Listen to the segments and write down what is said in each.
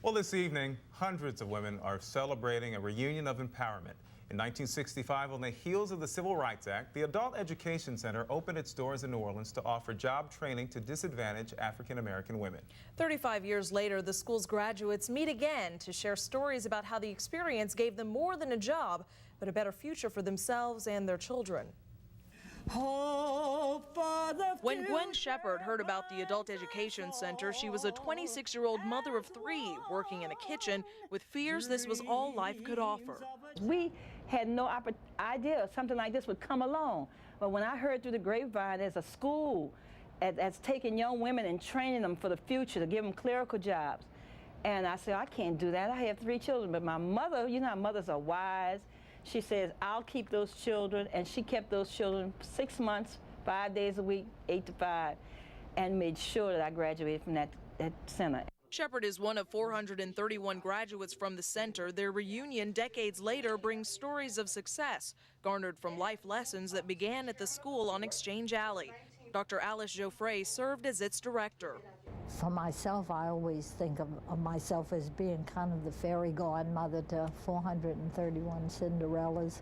Well, this evening, hundreds of women are celebrating a reunion of empowerment. In 1965, on the heels of the Civil Rights Act, the Adult Education Center opened its doors in New Orleans to offer job training to disadvantaged African-American women. 35 years later, the school's graduates meet again to share stories about how the experience gave them more than a job, but a better future for themselves and their children. When Gwen Shepard heard about the Adult Education Center, she was a 26-year-old mother of 3 working in a kitchen with fears this was all life could offer. We had no idea something like this would come along. But when I heard through the grapevine there's a school that's taking young women and training them for the future to give them clerical jobs, and I said, I can't do that. I have 3 children, but my mother, you know how mothers are wise. She says, I'll keep those children, and she kept those children 6 months, 5 days a week, 8 to 5, and made sure that I graduated from that center. Shepard is one of 431 graduates from the center. Their reunion decades later brings stories of success garnered from life lessons that began at the school on Exchange Alley. Dr. Alice Geoffray served as its director. For myself, I always think of myself as being kind of the fairy godmother to 431 Cinderellas,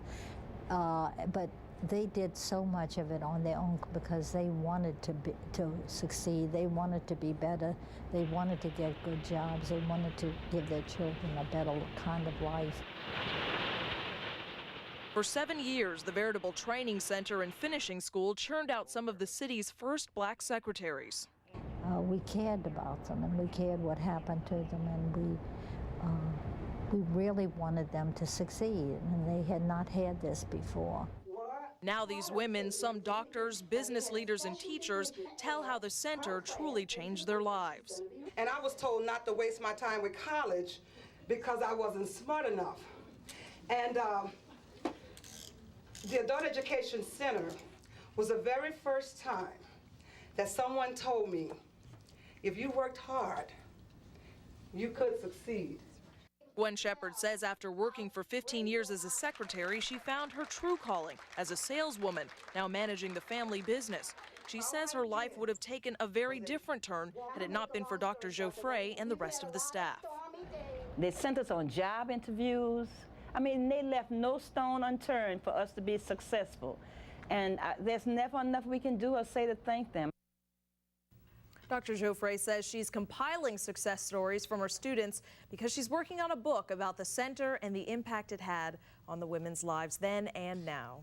but they did so much of it on their own because they wanted to succeed. They wanted to be better. They wanted to get good jobs. They wanted to give their children a better kind of life. For 7 years, the veritable training center and finishing school churned out some of the city's first black secretaries. We cared about them, and we cared what happened to them, and we really wanted them to succeed, and they had not had this before. Now these women, some doctors, business leaders, and teachers, tell how the center truly changed their lives. And I was told not to waste my time with college because I wasn't smart enough. And the Adult Education Center was the very first time that someone told me, if you worked hard, you could succeed. Gwen Shepard says after working for 15 years as a secretary, she found her true calling as a saleswoman, now managing the family business. She says her life would have taken a very different turn had it not been for Dr. Geoffray and the rest of the staff. They sent us on job interviews. I mean, they left no stone unturned for us to be successful. And there's never enough we can do or say to thank them. Dr. Geoffray says she's compiling success stories from her students because she's working on a book about the center and the impact it had on the women's lives then and now.